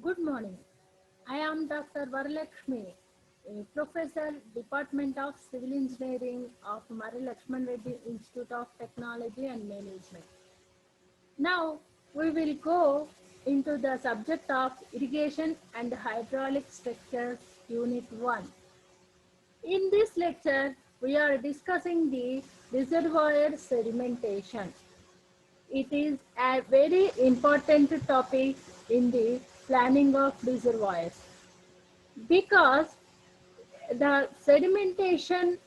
Good morning. I am Dr. Varalakshmi, a professor, Department of Civil Engineering of Mari Lakshman Reddy Institute of Technology and Management. Now we will go into the subject of irrigation and hydraulic structures, Unit 1. In this lecture, we are discussing the reservoir sedimentation. It is a very important topic in the planning of reservoirs because the sedimentation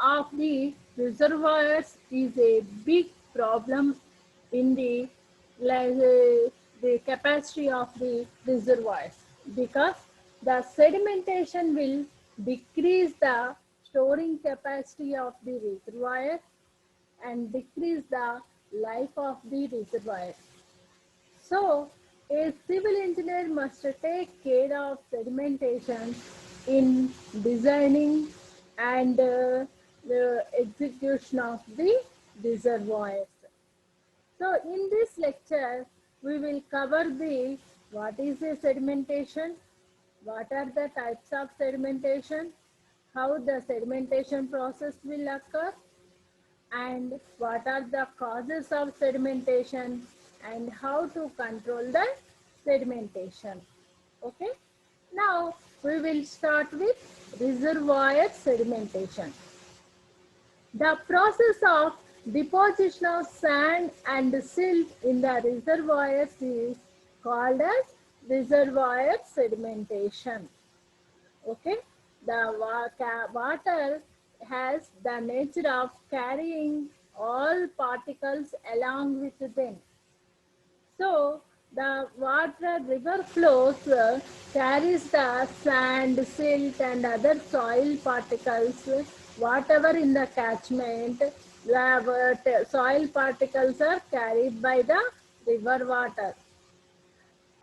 of the reservoirs is a big problem in the capacity of the reservoirs because the sedimentation will decrease the storing capacity of the reservoir and decrease the life of the reservoir. So, a civil engineer must take care of sedimentation in designing and the execution of the reservoirs. So, in this lecture, we will cover the what is the sedimentation, what are the types of sedimentation, how the sedimentation process will occur, and what are the causes of sedimentation and how to control the sedimentation. Okay. Now we will start with reservoir sedimentation. The process of deposition of sand and silt in the reservoirs is called as reservoir sedimentation. Okay, the water has the nature of carrying all particles along with them. So the water river flows carries the sand, silt and other soil particles, whatever in the catchment, the soil particles are carried by the river water.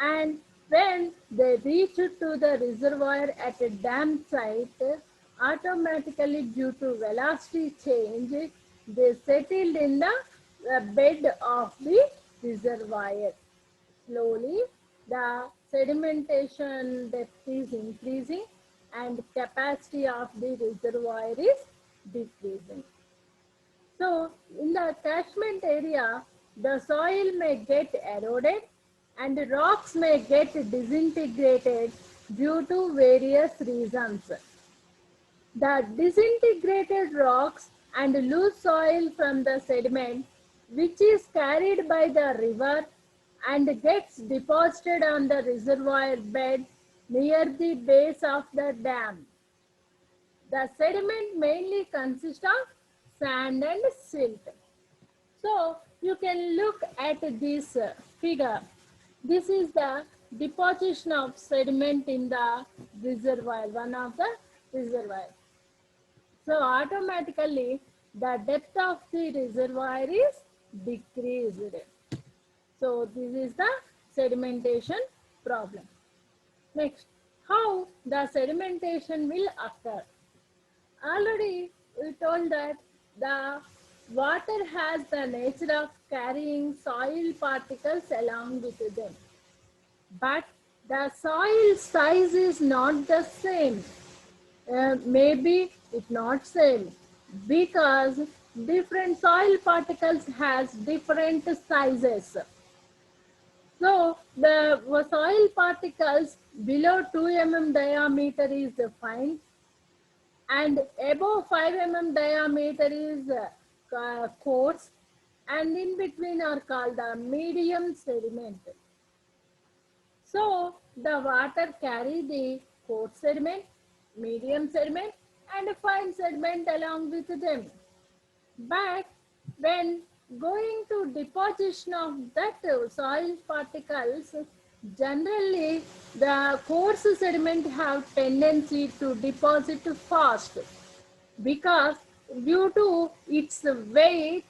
And when they reach to the reservoir at a dam site, automatically due to velocity change, they settled in the bed of the reservoir. Slowly, the sedimentation depth is increasing and capacity of the reservoir is decreasing. So, in the catchment area, the soil may get eroded and rocks may get disintegrated due to various reasons. The disintegrated rocks and loose soil from the sediment, which is carried by the river and gets deposited on the reservoir bed near the base of the dam. The sediment mainly consists of sand and silt. So you can look at this figure. This is the deposition of sediment in the reservoir, one of the reservoirs. So automatically the depth of the reservoir is decreased. So this is the sedimentation problem. Next, how the sedimentation will occur. Already we told that the water has the nature of carrying soil particles along with them. But the soil size is not the same. Maybe it's not same because different soil particles has different sizes. So the soil particles below 2 mm diameter is fine and above 5 mm diameter is coarse and in between are called the medium sediment. So the water carry the coarse sediment, medium sediment and fine sediment along with them. But when going to deposition of that soil particles, generally the coarse sediment have tendency to deposit fast because due to its weight,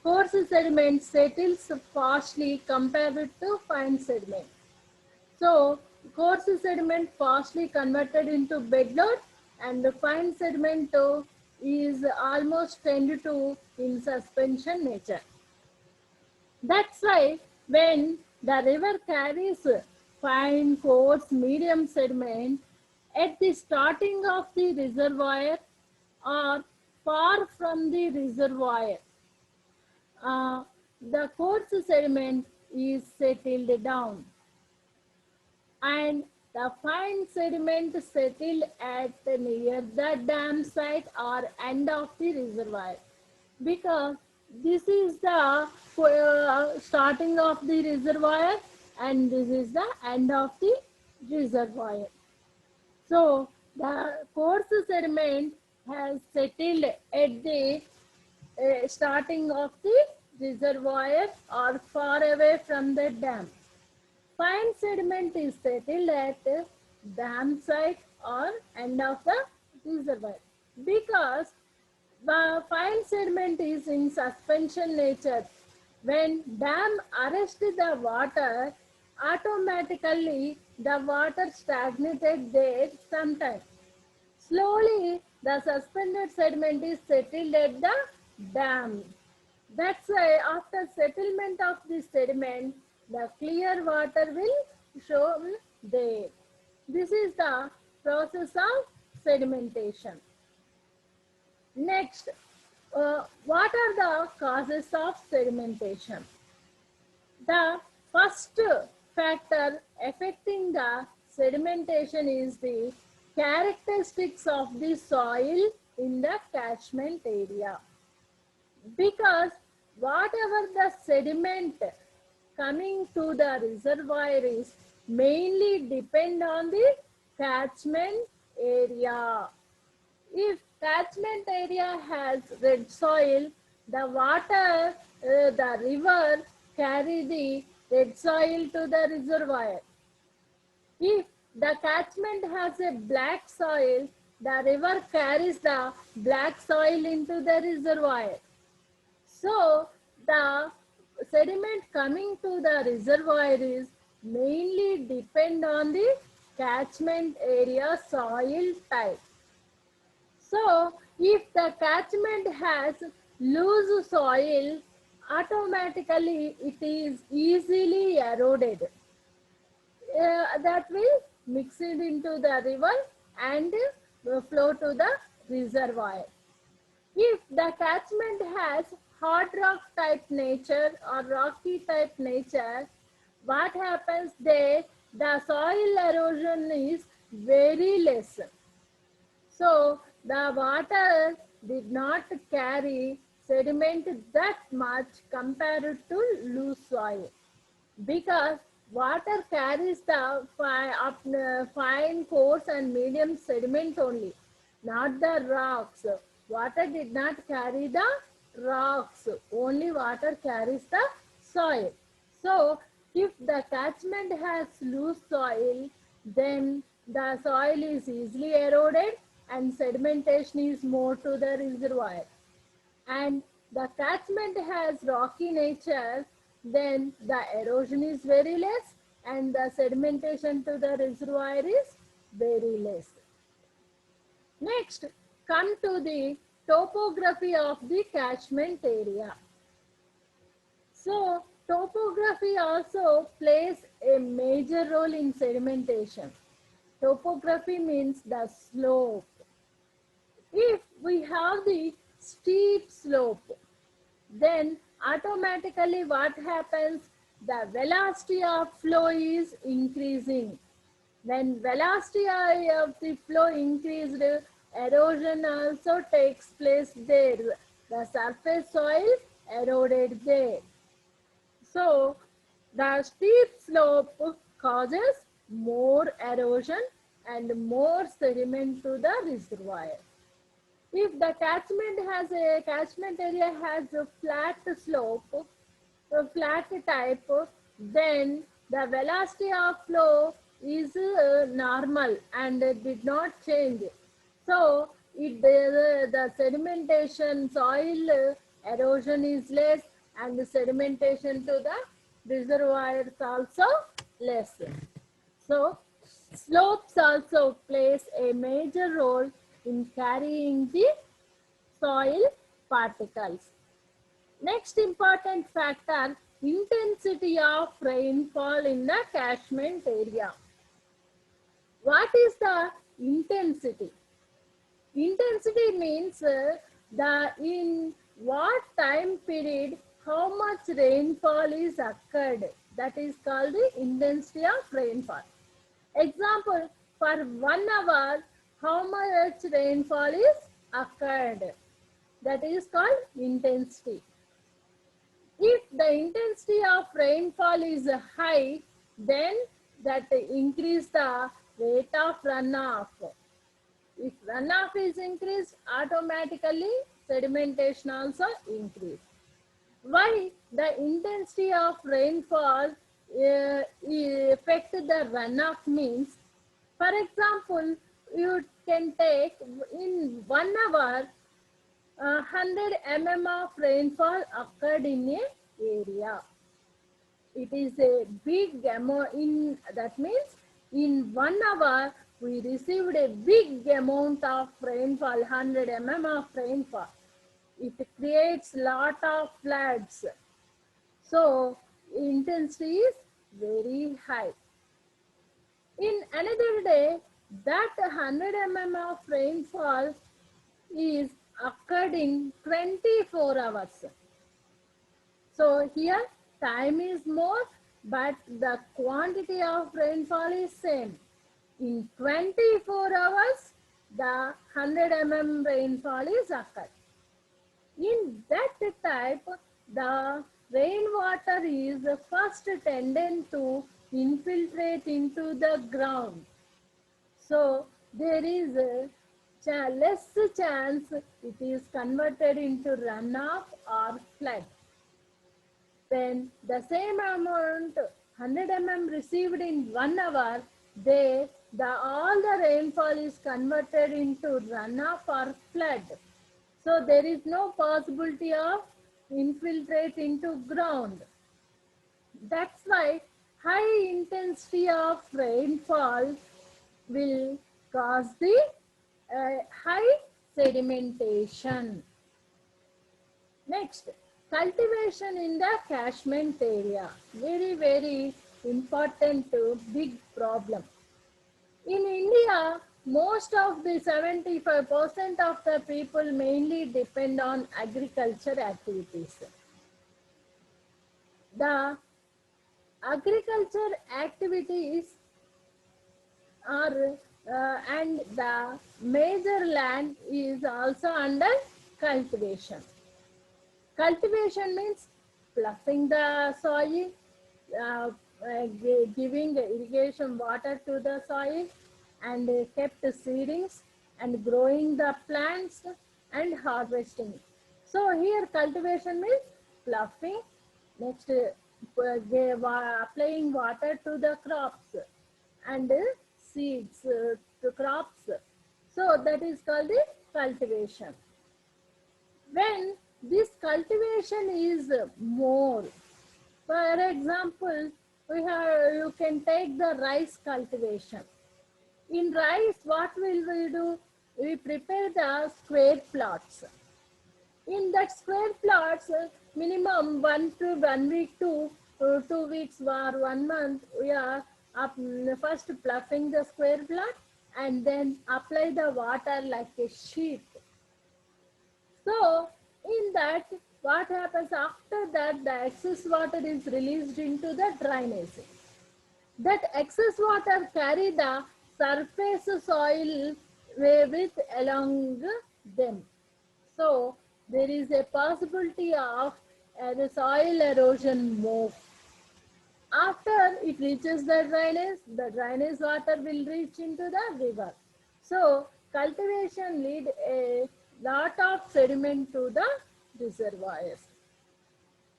coarse sediment settles fastly compared to fine sediment. So coarse sediment fastly converted into bedload and the fine sediment is almost tend to in suspension nature. That's why when the river carries fine, coarse, medium sediment at the starting of the reservoir or far from the reservoir. The coarse sediment is settled down and the fine sediment settled at near the dam site or end of the reservoir, because this is the starting of the reservoir and this is the end of the reservoir. So the coarse sediment has settled at the starting of the reservoir or far away from the dam. Fine sediment is settled at dam site or end of the reservoir, because the fine sediment is in suspension nature. When dam arrests the water, automatically the water stagnated there sometime. Slowly, the suspended sediment is settled at the dam. That's why after settlement of the sediment, the clear water will show there. This is the process of sedimentation. Next, what are the causes of sedimentation? The first factor affecting the sedimentation is the characteristics of the soil in the catchment area, because whatever the sediment coming to the reservoir is mainly depend on the catchment area. If catchment area has red soil, the water, the river carry the red soil to the reservoir. If the catchment has a black soil, the river carries the black soil into the reservoir. So the sediment coming to the reservoir is mainly depend on the catchment area soil type. So if the catchment has loose soil, automatically it is easily eroded. That will mix it into the river and flow to the reservoir. If the catchment has hard rock type nature or rocky type nature, what happens there? The soil erosion is very less. So the water did not carry sediment that much compared to loose soil, because water carries the fine, coarse and medium sediment only, not the rocks. Water did not carry the rocks, only water carries the soil. So if the catchment has loose soil, then the soil is easily eroded and sedimentation is more to the reservoir. And the catchment has rocky nature, then the erosion is very less and the sedimentation to the reservoir is very less. Next, come to the topography of the catchment area. So, topography also plays a major role in sedimentation. Topography means the slope. If we have the steep slope, then automatically what happens? The velocity of flow is increasing. When velocity of the flow increased, erosion also takes place there. The surface soil eroded there. So the steep slope causes more erosion and more sediment to the reservoir. If the catchment area has a flat slope, a flat type, then the velocity of flow is normal and did not change. So the sedimentation, soil erosion is less and the sedimentation to the reservoir is also less. So slopes also plays a major role in carrying the soil particles. Next important factor intensity of rainfall in the catchment area. What is the intensity? Intensity means the in what time period how much rainfall is occurred. That is called the intensity of rainfall. Example, for 1 hour, how much rainfall is occurred? That is called intensity. If the intensity of rainfall is high, then that increase the rate of runoff. If runoff is increased, automatically sedimentation also increase. Why the intensity of rainfall affect the runoff means, for example, you can take in 1 hour 100 mm of rainfall occurred in a area. It is a big amount. That means in 1 hour we received a big amount of rainfall, 100 mm of rainfall. It creates lot of floods. So intensity is very high. In another day, that 100 mm of rainfall is occurred in 24 hours. So here time is more, but the quantity of rainfall is same. In 24 hours, the 100 mm rainfall is occurred. In that type, the rainwater is first tended to infiltrate into the ground. So there is a less chance it is converted into runoff or flood. When the same amount 100 mm received in 1 hour, all the rainfall is converted into runoff or flood. So there is no possibility of infiltrate into ground. That's why high intensity of rainfall will cause the high sedimentation. Next, cultivation in the catchment area. Very, very important big problem. In India, most of the 75% of the people mainly depend on agriculture activities. The agriculture activities are and the major land is also under cultivation. Cultivation means ploughing the soil, giving irrigation water to the soil, and kept seedings and growing the plants and harvesting. So here cultivation means ploughing, next applying water to the crops and seeds to crops. So that is called the cultivation. When this cultivation is more, for example, you can take the rice cultivation. In rice, what will we do? We prepare the square plots. In that square plots, minimum 1 week to 2 weeks or 1 month, we are first ploughing the square plot and then apply the water like a sheet. So in that, what happens after that, the excess water is released into the drainage. That excess water carry the surface soil with along them. So there is a possibility of the soil erosion more. After it reaches the drainage water will reach into the river. So cultivation lead a lot of sediment to the reservoirs.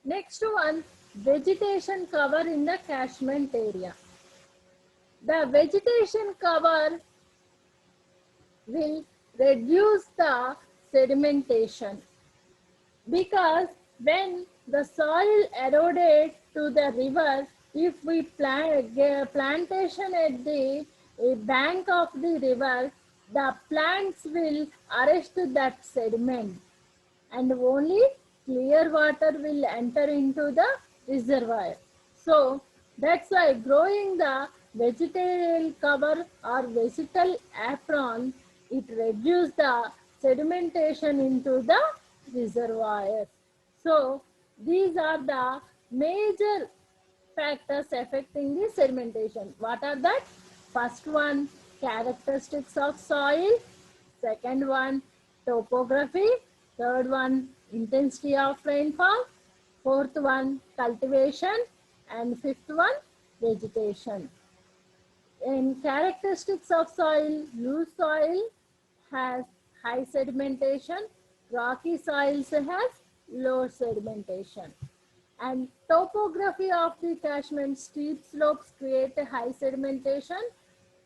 Next one, vegetation cover in the catchment area. The vegetation cover will reduce the sedimentation because when the soil eroded to the river, if we plant plantation at the bank of the river, the plants will arrest that sediment and only clear water will enter into the reservoir. So that's why growing the vegetable cover or vegetal apron, it reduces the sedimentation into the reservoirs. So these are the major factors affecting the sedimentation. What are that? First one, characteristics of soil. Second one, topography. Third one, intensity of rainfall. Fourth one, cultivation. And fifth one, vegetation. In characteristics of soil, loose soil has high sedimentation, rocky soils has low sedimentation. And topography of the catchment, steep slopes create a high sedimentation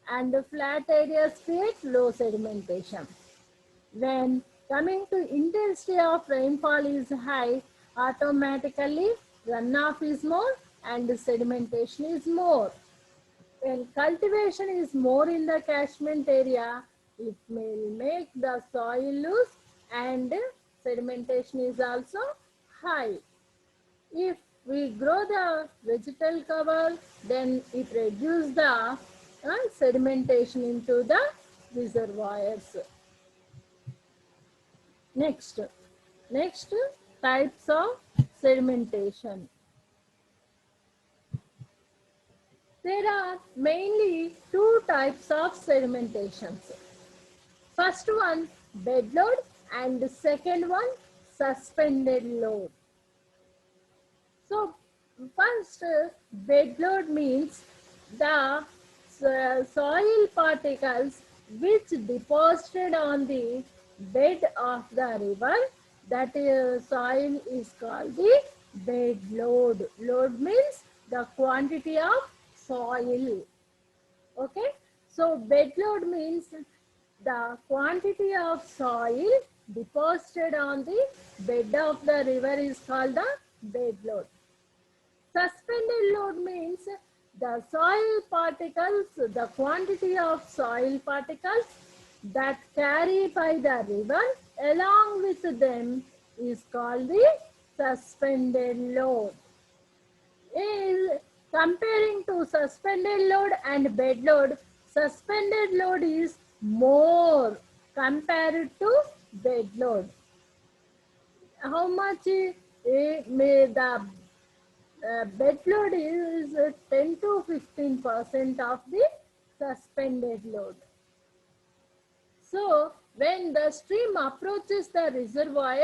and the flat areas create low sedimentation. When coming to intensity of rainfall is high, automatically runoff is more and sedimentation is more. When cultivation is more in the catchment area, it will make the soil loose and sedimentation is also high. If we grow the vegetal cover, then it reduces the sedimentation into the reservoirs. Next types of sedimentation. There are mainly two types of sedimentations. First one, bed load, and the second one, suspended load. So first, bed load means the soil particles which deposited on the bed of the river, that soil is called the bed load. Load means the quantity of soil. Okay, so bed load means the quantity of soil deposited on the bed of the river is called the bed load. Suspended load means the soil particles, the quantity of soil particles that carry by the river along with them is called the suspended load. Comparing to suspended load and bed load, suspended load is more compared to bed load. How much may the bed load is 10 to 15% of the suspended load. So when the stream approaches the reservoir,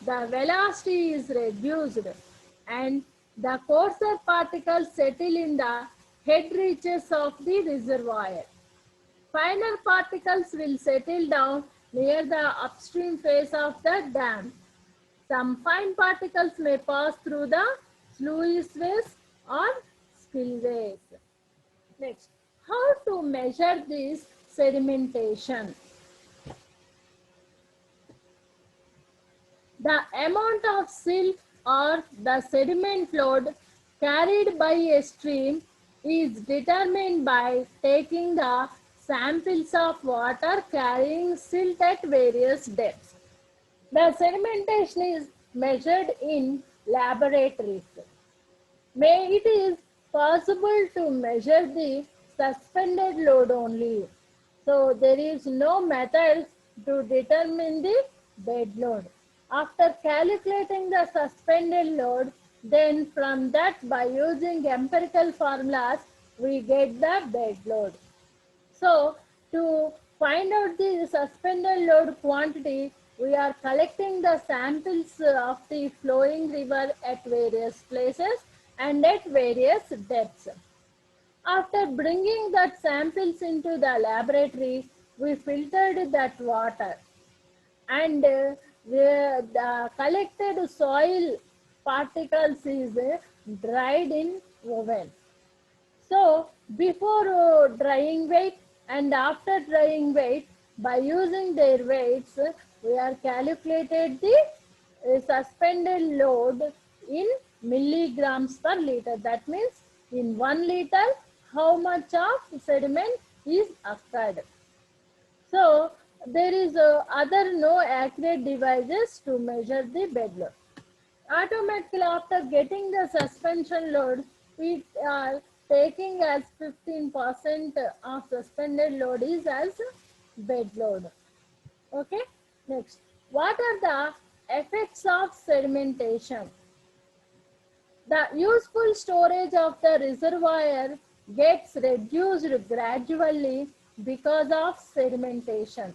the velocity is reduced and the coarser particles settle in the head reaches of the reservoir. Finer particles will settle down near the upstream face of the dam. Some fine particles may pass through the sluiceways or spillways. Next, how to measure this sedimentation? The amount of silt or the sediment load carried by a stream is determined by taking the samples of water carrying silt at various depths. The sedimentation is measured in laboratories. It is possible to measure the suspended load only. So there is no method to determine the bed load. After calculating the suspended load, then from that by using empirical formulas, we get the bed load. So to find out the suspended load quantity, we are collecting the samples of the flowing river at various places and at various depths. After bringing that samples into the laboratory, we filtered that water and the collected soil particles is dried in oven. So before drying weight and after drying weight, by using their weights, we are calculated the suspended load in milligrams per liter. That means in 1 liter, how much of sediment is occurred. So there is other no accurate devices to measure the bed load. Automatically after getting the suspension load, we are taking as 15% of suspended load is as bed load. Okay, next, what are the effects of sedimentation? The useful storage of the reservoir gets reduced gradually because of sedimentation.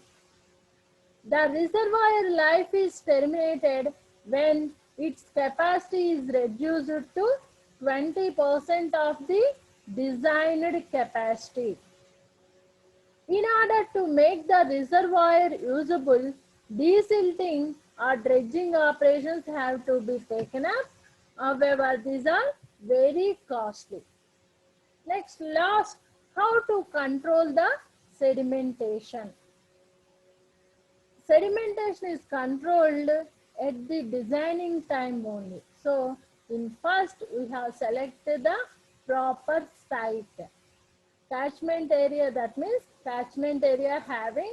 The reservoir life is terminated when its capacity is reduced to 20% of the designed capacity. In order to make the reservoir usable, desilting or dredging operations have to be taken up. However, these are very costly. Next, last, how to control the sedimentation. Sedimentation is controlled at the designing time only. So, in first, we have selected the proper site. Catchment area, that means catchment area having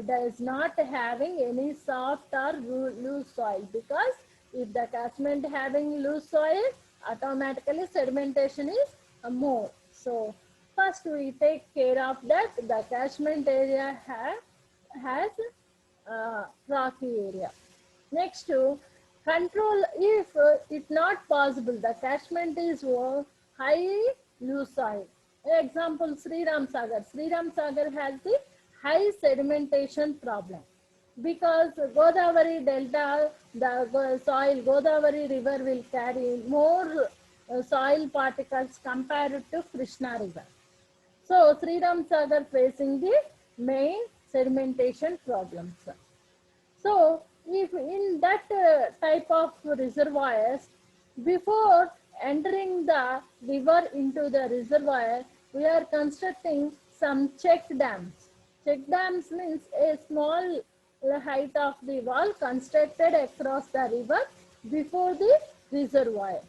does not having any soft or loose soil, because if the catchment having loose soil, automatically sedimentation is more. So first we take care of that. The catchment area has rocky area. Next to control, if it's not possible, the catchment is high loose soil. Example, Sri Ram Sagar. Sri Ram Sagar has the high sedimentation problem because Godavari Delta, the soil, Godavari River will carry more soil particles compared to Krishna River. So Sri Ram Sagar facing the main sedimentation problems. So if in that type of reservoirs, before entering the river into the reservoir, we are constructing some check dams. Check dams means a small height of the wall constructed across the river before the reservoir.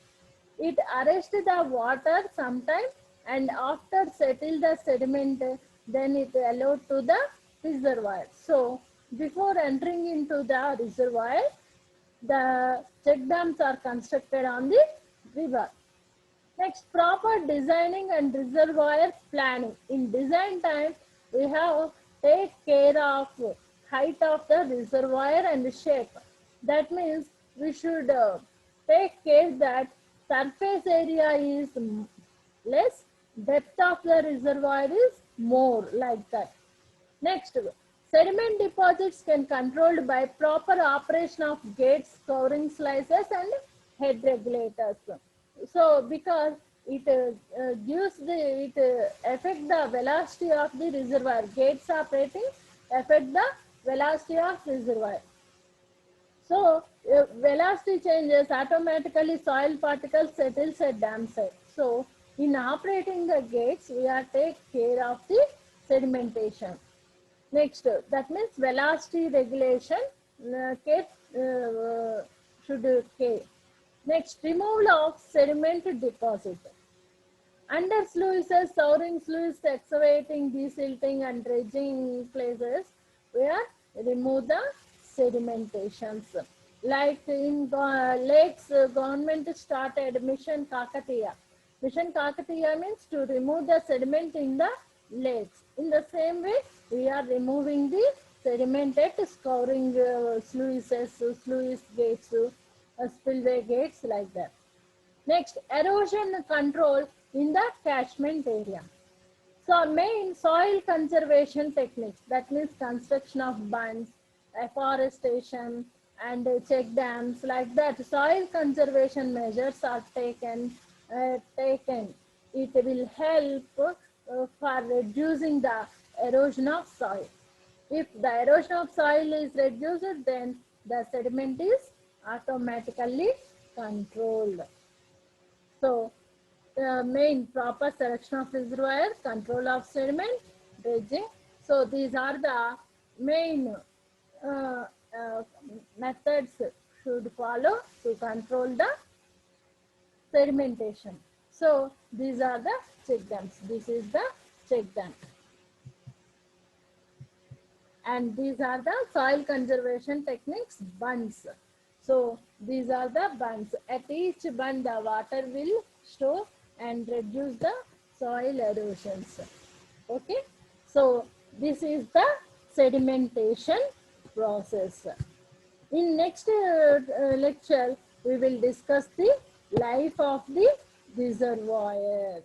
It arrests the water sometime, and after settle the sediment, then it allowed to the reservoir. So before entering into the reservoir, the check dams are constructed on the river. Next, proper designing and reservoir planning. In design time, we have take care of height of the reservoir and shape. That means we should take care that surface area is less, depth of the reservoir is more, like that. Next, sediment deposits can controlled by proper operation of gates, covering slices and head regulators. So because it affect the velocity of the reservoir. Gates operating affect the velocity of reservoir. So velocity changes, automatically soil particles settles at dam site. So in operating the gates, we are take care of the sedimentation. Next, that means velocity regulation should care. Next, removal of sediment deposit. Under sluices, souring sluice, excavating, desilting and dredging places, we are remove the sedimentations. Like in lakes, government started Mission Kakatiya. Mission Kakatiya means to remove the sediment in the lakes. In the same way, we are removing the sediment at scouring sluices, sluice gates, spillway gates, like that. Next, erosion control in the catchment area. So main soil conservation techniques, that means construction of bunds, afforestation and check dams, like that. Soil conservation measures are taken. It will help for reducing the erosion of soil. If the erosion of soil is reduced, then the sediment is automatically controlled. So main proper selection of reservoir, control of sediment, dredging. So these are the main uh, uh, methods should follow to control the sedimentation. So these are the check dams. This is the check dam. And these are the soil conservation techniques, bunds. So these are the bunds. At each bund, the water will store and reduce the soil erosions. Okay. So this is the sedimentation process. In next lecture, we will discuss the life of the reservoir.